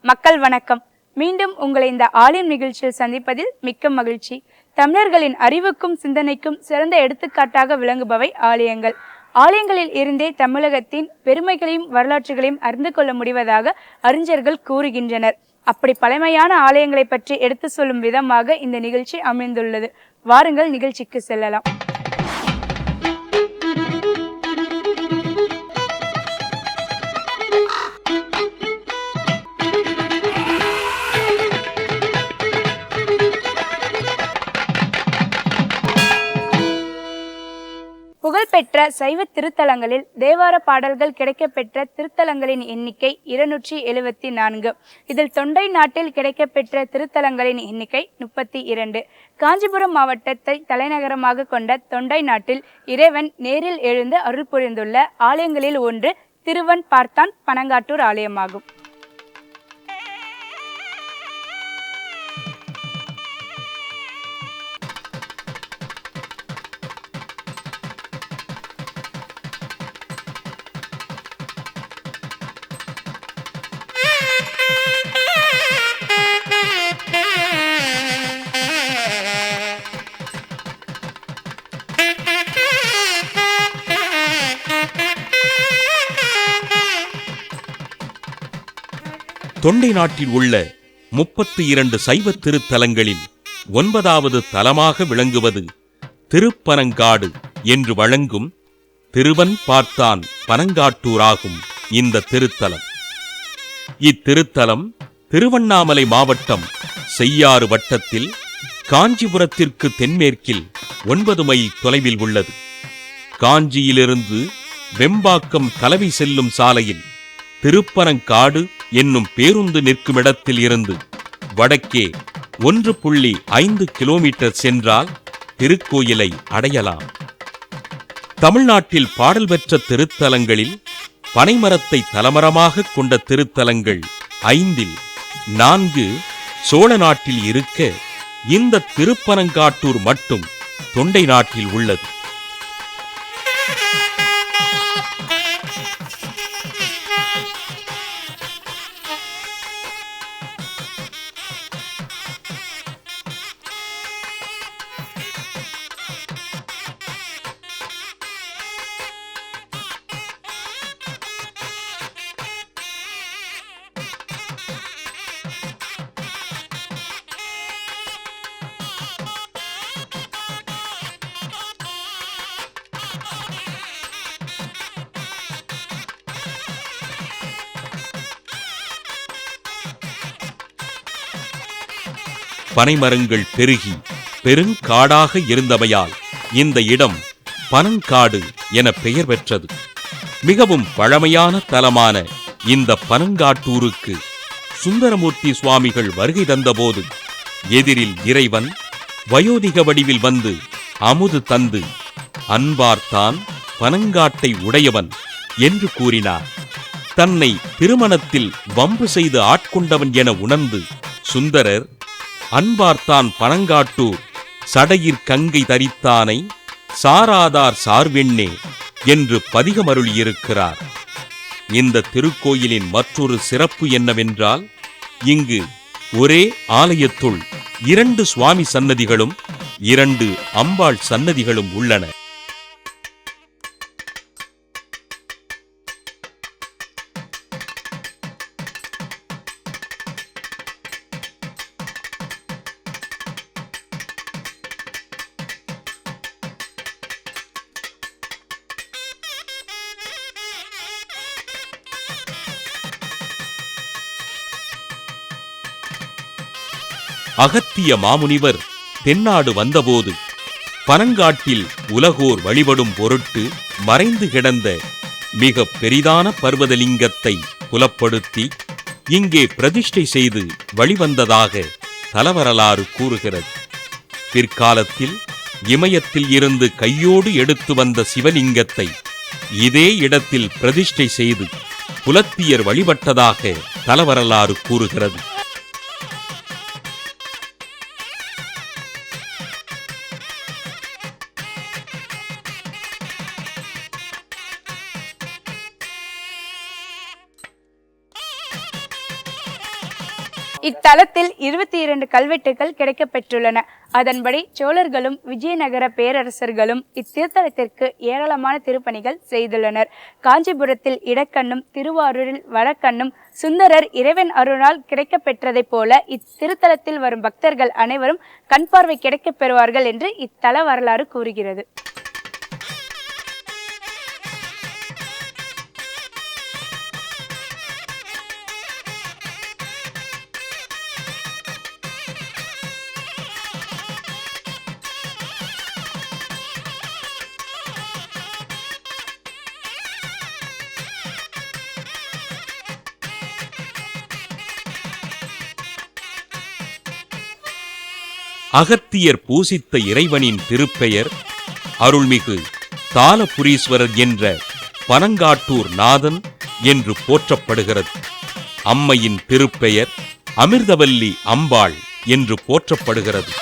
மக்கள் வணக்கம். மீண்டும் உங்களை இந்த ஆலயம் நிகழ்ச்சியில் சந்திப்பதில் மிக்க மகிழ்ச்சி. தமிழர்களின் அறிவுக்கும் சிந்தனைக்கும் சிறந்த எடுத்துக்காட்டாக விளங்குபவை ஆலயங்கள். ஆலயங்களில் இருந்தே தமிழகத்தின் பெருமைகளையும் வரலாற்றுகளையும் அறிந்து கொள்ள முடிவதாக அறிஞர்கள் கூறுகின்றனர். அப்படி பழமையான ஆலயங்களை பற்றி எடுத்து சொல்லும் விதமாக இந்த நிகழ்ச்சி அமைந்துள்ளது. வாருங்கள் நிகழ்ச்சிக்கு செல்லலாம். புகழ்பெற்ற சைவ திருத்தலங்களில் தேவார பாடல்கள் கிடைக்கப்பெற்ற திருத்தலங்களின் எண்ணிக்கை 274. இதில் தொண்டை நாட்டில் கிடைக்கப்பெற்ற திருத்தலங்களின் எண்ணிக்கை 32. காஞ்சிபுரம் மாவட்டத்தை தலைநகரமாக கொண்ட தொண்டை நாட்டில் இறைவன் நேரில் எழுந்து அருள் புரிந்துள்ள ஆலயங்களில் ஒன்று திருவன் பார்த்தான் பனங்காட்டூர் ஆலயமாகும். தொண்டை நாட்டில் உள்ள 32 சைவ திருத்தலங்களில் 9வது தலமாக விளங்குவது திருப்பனங்காடு என்று வழங்கும் திருவன் பார்த்தான் பனங்காட்டூராகும். இந்த திருத்தலம் திருவண்ணாமலை மாவட்டம் செய்யாறு வட்டத்தில் காஞ்சிபுரத்திற்கு தென்மேற்கில் 9 மைல் தொலைவில் உள்ளது. காஞ்சியிலிருந்து வெம்பாக்கம் கலவி செல்லும் சாலையில் திருப்பனங்காடு என்னும் பேருந்து நிற்குமிடத்தில் இருந்து வடக்கே 1.5 கிலோமீட்டர் சென்றால் திருக்கோயிலை அடையலாம். தமிழ்நாட்டில் பாடல் பெற்ற திருத்தலங்களில் பனைமரத்தை தலமரமாக கொண்ட திருத்தலங்கள் 5இல் 4 சோழ நாட்டில் இருக்க இந்த திருப்பனங்காட்டூர் மட்டும் தொண்டை நாட்டில் உள்ளது. பனைமரங்கள் பெருகி பெருங்காடாக இருந்தமையால் இந்த இடம் பனங்காடு என பெயர் பெற்றது. மிகவும் பழமையான தலமான இந்த பனங்காட்டூருக்கு சுந்தரமூர்த்தி சுவாமிகள் வருகை தந்தபோது எதிரில் இறைவன் வயோதிக வடிவில் வந்து அமுது தந்து அன்பார்த்தான் பனங்காட்டை உடையவன் என்று கூறினார். தன்னை திருமணத்தில் வம்பு செய்து ஆட்கொண்டவன் என உணர்ந்து சுந்தரர் அன்பார்த்தான் பனங்காட்டூர் சடையிற் கங்கை தரித்தானை சாராதார் சார்வெண்ணே என்று பதிகமருளியிருக்கிறார். இந்த திருக்கோயிலின் மற்றொரு சிறப்பு என்னவென்றால், இங்கு ஒரே ஆலயத்துள் 2 சுவாமி சன்னதிகளும் 2 அம்பாள் சன்னதிகளும் உள்ளன. அகத்திய மாமுனிவர் தென்னாடு வந்தபோது பனங்காட்டில் உலகோர் வழிபடும் பொருட்டு மறைந்து கிடந்த மிக பெரிதான பர்வதலிங்கத்தை புலப்படுத்தி இங்கே பிரதிஷ்டை செய்து வழிவந்ததாக தலவரலாறு கூறுகிறது. பிற்காலத்தில் இமயத்தில் இருந்து கையோடு எடுத்து வந்த சிவலிங்கத்தை இதே இடத்தில் பிரதிஷ்டை செய்து புலத்தியர் வழிபட்டதாக தலவரலாறு கூறுகிறது. இத்தலத்தில் 22 கல்வெட்டுகள் கிடைக்கப்பெற்றுள்ளன. அதன்படி சோழர்களும் விஜயநகர பேரரசர்களும் இத்திருத்தலத்திற்கு ஏராளமான திருப்பணிகள் செய்துள்ளனர். காஞ்சிபுரத்தில் இடக்கண்ணும், திருவாரூரில் வடக்கண்ணும் சுந்தரர் இறைவன் அருளால் கிடைக்கப்பெற்றதைப் போல இத்திருத்தலத்தில் வரும் பக்தர்கள் அனைவரும் கண் பார்வை கிடைக்கப் பெறுவார்கள் என்று இத்தல வரலாறு கூறுகிறது. அகத்தியர் பூசித்த இறைவனின் திருப்பெயர் அருள்மிகு தாலபுரீஸ்வரர் என்ற பனங்காட்டூர் நாதன் என்று போற்றப்படுகிறது. அம்மையின் திருப்பெயர் அமிர்தவல்லி அம்பாள் என்று போற்றப்படுகிறது.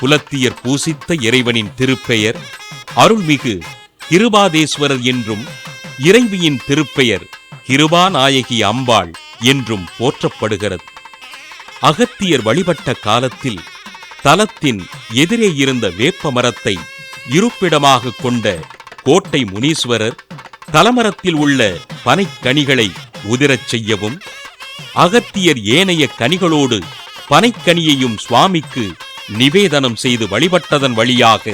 புலத்தியர் பூசித்த இறைவனின் திருப்பெயர் அருள்மிகு கிருபாதேஸ்வரர் என்றும் இறைவியின் திருப்பெயர் கிருபாநாயகி அம்பாள் என்றும் போற்றப்படுகிறது. அகத்தியர் வழிபட்ட காலத்தில் தலத்தின் எதிரே இருந்த வேப்ப மரத்தை இருப்பிடமாக கொண்ட கோட்டை முனீஸ்வரர் தலமரத்தில் உள்ள பனைக்கனிகளை உதிரச் செய்யவும், அகத்தியர் ஏனைய கனிகளோடு பனைக்கனியையும் சுவாமிக்கு நிவேதனம் செய்து வழிபட்டதன் வழியாக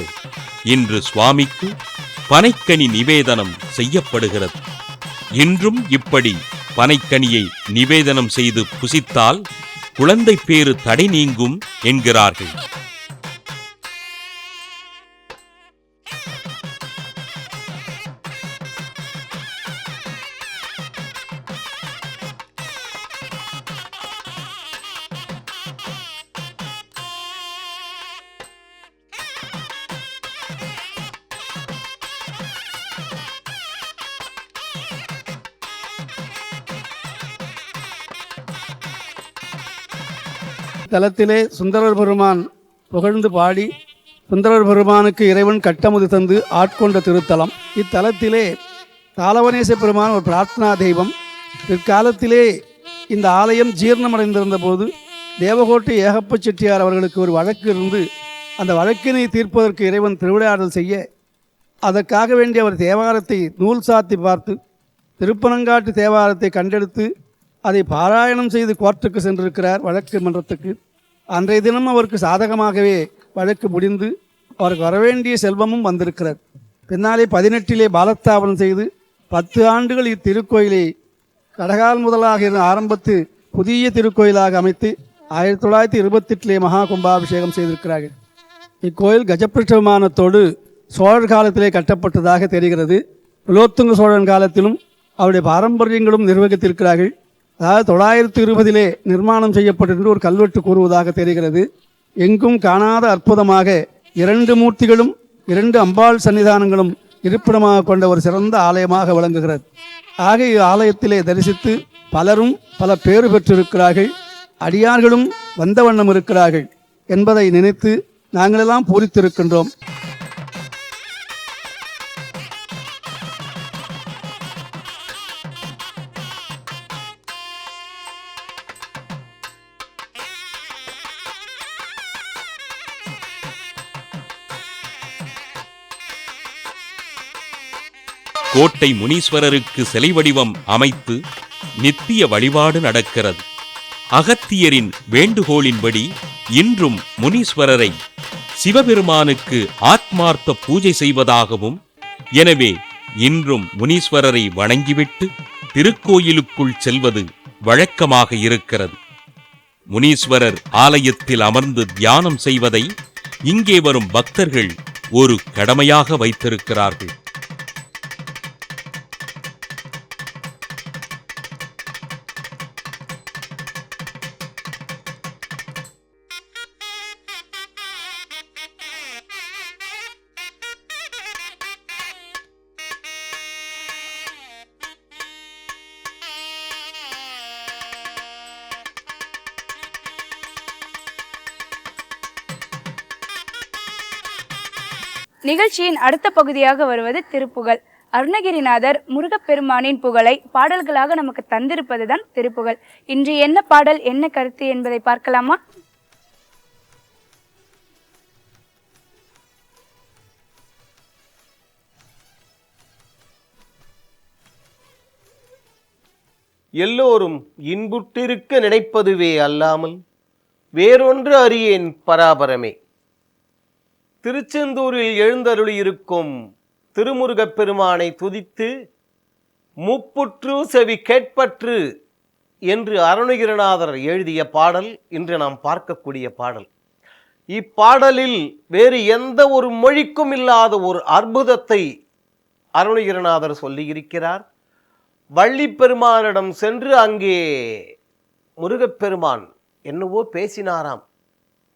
இன்று சுவாமிக்கு பனைக்கனி நிவேதனம் செய்யப்படுகிறது. இன்றும் இப்படி பனைக்கனியை நிவேதனம் செய்து புசித்தால் குழந்தை பேறு தடை நீங்கும் என்கிறார்கள். தலத்திலே சுந்தரர் பெருமான் புகழ்ந்து பாடி சுந்தரர் பெருமானுக்கு இறைவன் கட்டமுது தந்து ஆட்கொண்ட திருத்தலம். இத்தலத்திலே தாளவனேச பெருமான் ஒரு பிரார்த்தனா தெய்வம். பிற்காலத்திலே இந்த ஆலயம் ஜீர்ணமடைந்திருந்த போது தேவகோட்டை ஏகப்ப செட்டியார் அவர்களுக்கு ஒரு வழக்கு இருந்து அந்த வழக்கினை தீர்ப்பதற்கு இறைவன் திருவிளையாடல் செய்ய அதற்காக வேண்டிய அவர் தேவாரத்தை நூல் சாத்தி பார்த்து திருப்பனங்காட்டு தேவாரத்தை கண்டெடுத்து அதை பாராயணம் செய்து கோர்ட்டுக்கு சென்றிருக்கிறார், வழக்கு மன்றத்துக்கு. அன்றைய தினம் அவருக்கு சாதகமாகவே வழக்கு முடிந்து அவருக்கு வரவேண்டிய செல்வமும் வந்திருக்கிறார். பின்னாலே 18 பாலஸ்தாபனம் செய்து 10 ஆண்டுகள் இத்திருக்கோயிலை கடகால் முதலாக ஆரம்பித்து புதிய திருக்கோயிலாக அமைத்து 1928 மகா கும்பாபிஷேகம் செய்திருக்கிறார்கள். இக்கோயில் கஜப்பிரஷ்ட விமானத்தோடு சோழர் காலத்திலே கட்டப்பட்டதாக தெரிகிறது. குலோத்துங்க சோழன் காலத்திலும் அவருடைய பாரம்பரியங்களும் நிர்வகித்திருக்கிறார்கள். அதாவது 920 நிர்மாணம் செய்யப்பட்டிருந்து ஒரு கல்வெட்டு கூறுவதாக தெரிகிறது. எங்கும் காணாத அற்புதமாக 2 மூர்த்திகளும் 2 அம்பாள் சன்னிதானங்களும் இருப்பிடமாக கொண்ட ஒரு சிறந்த ஆலயமாக விளங்குகிறது. ஆக ஆலயத்திலே தரிசித்து பலரும் பல பேறு பெற்றிருக்கிறார்கள், அடியார்களும் வந்த வண்ணம் இருக்கிறார்கள் என்பதை நினைத்து நாங்களெல்லாம் பூரித்திருக்கின்றோம். கோட்டை முனீஸ்வரருக்கு சிலை வடிவம் அமைத்து நித்திய வழிபாடு நடக்கிறது. அகத்தியரின் வேண்டுகோளின்படி இன்றும் முனீஸ்வரரை சிவபெருமானுக்கு ஆத்மார்த்த பூஜை செய்வதாகவும், எனவே இன்றும் முனீஸ்வரரை வணங்கிவிட்டு திருக்கோயிலுக்குள் செல்வது வழக்கமாக இருக்கிறது. முனீஸ்வரர் ஆலயத்தில் அமர்ந்து தியானம் செய்வதை இங்கே வரும் பக்தர்கள் ஒரு கடமையாக வைத்திருக்கிறார்கள். நிகழ்ச்சியின் அடுத்த பகுதியாக வருவது திருப்புகழ். அருணகிரிநாதர் முருகப்பெருமானின் புகழை பாடல்களாக நமக்கு தந்திருப்பதுதான் திருப்புகழ். இன்று என்ன பாடல், என்ன கருத்து என்பதை பார்க்கலாமா? எல்லோரும் இன்புற்றிருக்க நினைப்பதுவே அல்லாமல் வேறொன்று அறியேன் பராபரமே. திருச்செந்தூரில் எழுந்தருளியிருக்கும் திருமுருகப் பெருமானை துதித்து முப்புற்று செவி கேட்பற்று என்று அருணகிரிநாதர் எழுதிய பாடல் இன்று நாம் பார்க்கக்கூடிய பாடல். இப்பாடலில் வேறு எந்த ஒரு மொழிக்கும் இல்லாத ஒரு அற்புதத்தை அருணகிரிநாதர் சொல்லியிருக்கிறார். வள்ளிப்பெருமானிடம் சென்று அங்கே முருகப்பெருமான் என்னவோ பேசினாராம்.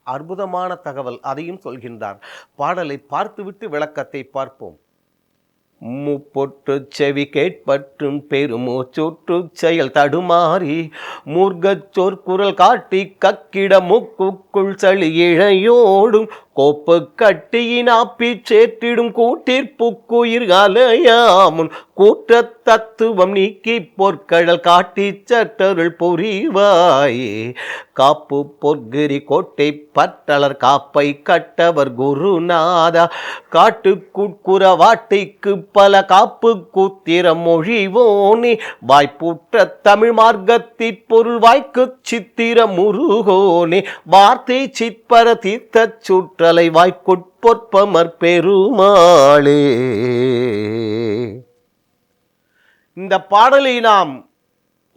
அற்புதமான தகவல், அதையும் சொல்கின்றார். பாடலை பார்த்துவிட்டு விளக்கத்தை பார்ப்போம். முப்பொற்று செவி கேட்பற்றும் பெருமூச்சொற்று செயல் தடுமாறி மூர்க்கச் சொற்குரல் காட்டி கக்கிட முக்குக்குள் சளி இழையோடும் கோப்பு கட்டியின் ஆப்பி சேற்றிடும் கூட்டிற்புக்குயிர் அலையாமுன் கூற்ற தத்துவம் நீக்கி பொற்கடல் காட்டி சட்டருள் புரிவாயே. காப்பு பொற்கிரி கோட்டை பற்றலர் காப்பை கட்டவர் குருநாதா காட்டுக்குட்குற வாட்டைக்கு பல காப்பு கூத்திரம் மொழிவோனே வாய்ப்புற்ற தமிழ் மார்க்கத்திற் பொருள் வாய்க்கு சித்திர முருகோனே வார்த்தை சிற்பர தீர்த்த சுற்றலை வாய்க்குட்பொற்பமர் பெருமாளே. இந்த பாடலை நாம்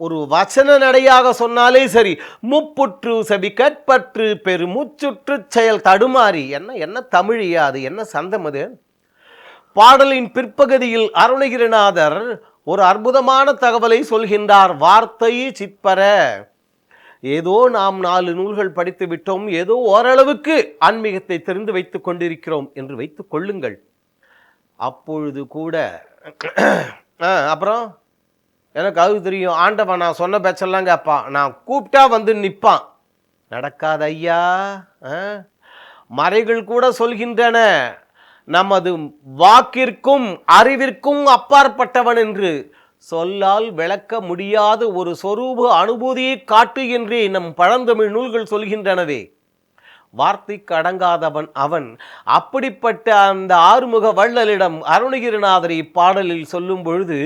ஒரு வசன நடையாக சொன்னாலே சரி. முப்புற்று செவி கற்பற்று பெருமுச்சுற்று செயல் தடுமாறி. என்ன தமிழியா அது? என்ன சந்தம் அது? பாடலின் பிற்பகுதியில் அருணகிரிநாதர் ஒரு அற்புதமான தகவலை சொல்கின்றார். வார்த்தை சிற்பர. ஏதோ நாம் 4 நூல்கள் படித்து விட்டோம், ஏதோ ஓரளவுக்கு ஆன்மீகத்தை தெரிந்து வைத்துக் கொண்டிருக்கிறோம் என்று வைத்துக் கொள்ளுங்கள். அப்பொழுது கூட அப்புறம் எனக்கு அது தெரியும், ஆண்டவன் நான் சொன்ன பேச்செல்லாம் கேட்பான், நான் கூப்பிட்டா வந்து நிற்பான். நடக்காத ஐயா. மறைகள் கூட சொல்கின்றன, நமது வாக்கிற்கும் அறிவிற்கும் அப்பாற்பட்டவன் என்று. சொல்லால் விளக்க முடியாத ஒரு சொரூப அனுபூதியை காட்டு என்றே நம் பழந்தமிழ் நூல்கள் சொல்கின்றனவே. வார்த்தைக்கு அடங்காதவன் அவன். அப்படிப்பட்ட அந்த ஆறுமுக வள்ளலிடம் அருணகிரிநாதர் இப்பாடலில் சொல்லும் பொழுது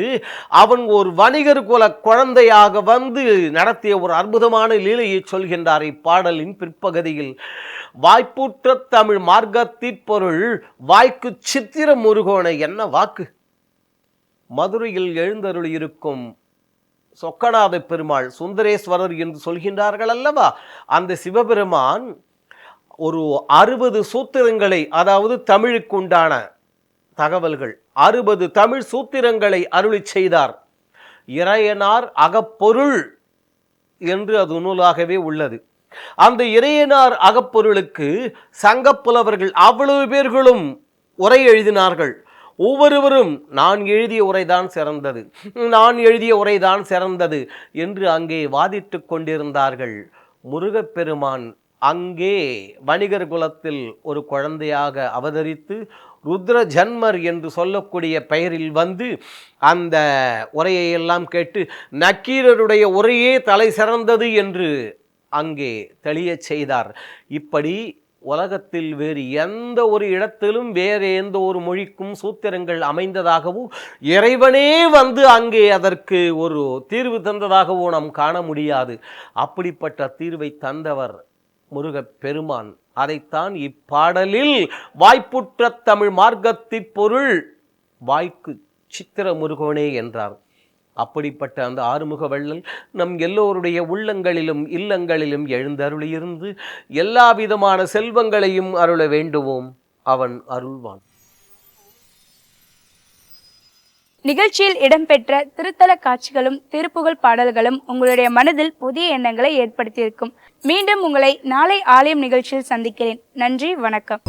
அவன் ஒரு வணிகர் குல குழந்தையாக வந்து நடத்திய ஒரு அற்புதமான லீலையை சொல்கின்றார் இப்பாடலின் பிற்பகுதியில். வாய்ப்புற்ற தமிழ் மார்க்கத்திற் பொருள் வாய்க்கு சித்திர முருகோனை. என்ன வாக்கு! மதுரையில் எழுந்தருளியிருக்கும் சொக்கநாத பெருமாள், சுந்தரேஸ்வரர் என்று சொல்கின்றார்கள் அல்லவா, அந்த சிவபெருமான் ஒரு 60 சூத்திரங்களை, அதாவது தமிழுக்கு உண்டான தகவல்கள் 60 தமிழ் சூத்திரங்களை அருளி செய்தார். இறையனார் அகப்பொருள் என்று அது நூலாகவே உள்ளது. அந்த இறையனார் அகப்பொருளுக்கு சங்கப்புலவர்கள் அவ்வளவு பேர்களும் உரை எழுதினார்கள். ஒவ்வொருவரும் நான் எழுதிய உரைதான் சிறந்தது, நான் எழுதிய உரைதான் சிறந்தது என்று அங்கே வாதிட்டு கொண்டிருந்தார்கள். முருகப்பெருமான் அங்கே வணிகர் குலத்தில் ஒரு குழந்தையாக அவதரித்து ருத்ர ஜன்மர் என்று சொல்லக்கூடிய பெயரில் வந்து அந்த உரையெல்லாம் கேட்டு நக்கீரருடைய உரையே தலை சிறந்தது என்று அங்கே தெளிய செய்தார். இப்படி உலகத்தில் வேறு எந்த ஒரு இடத்திலும் வேறு எந்த ஒரு மொழிக்கும் சூத்திரங்கள் அமைந்ததாகவும் இறைவனே வந்து அங்கே அதற்கு ஒரு தீர்வு தந்ததாகவும் நாம் காண முடியாது. அப்படிப்பட்ட தீர்வை தந்தவர் முருகப் பெருமான். அதைத்தான் இப்பாடலில் வாய்ப்புற்ற தமிழ் மார்க்கத்திற் பொருள் வாய்க்கு சித்திர முருகோனே என்றார். அப்படிப்பட்ட அந்த ஆறுமுக வள்ளல் நம் எல்லோருடைய உள்ளங்களிலும் இல்லங்களிலும் எழுந்தருளியிருந்து எல்லா விதமான செல்வங்களையும் அருள வேண்டுவோம். அவன் அருள்வான். நிகழ்ச்சியில் இடம்பெற்ற திருத்தல காட்சிகளும் திருப்புகழ் பாடல்களும் உங்களுடைய மனதில் புதிய எண்ணங்களை ஏற்படுத்தியிருக்கும். மீண்டும் உங்களை நாளை ஆலயம் நிகழ்ச்சியில் சந்திக்கிறேன். நன்றி, வணக்கம்.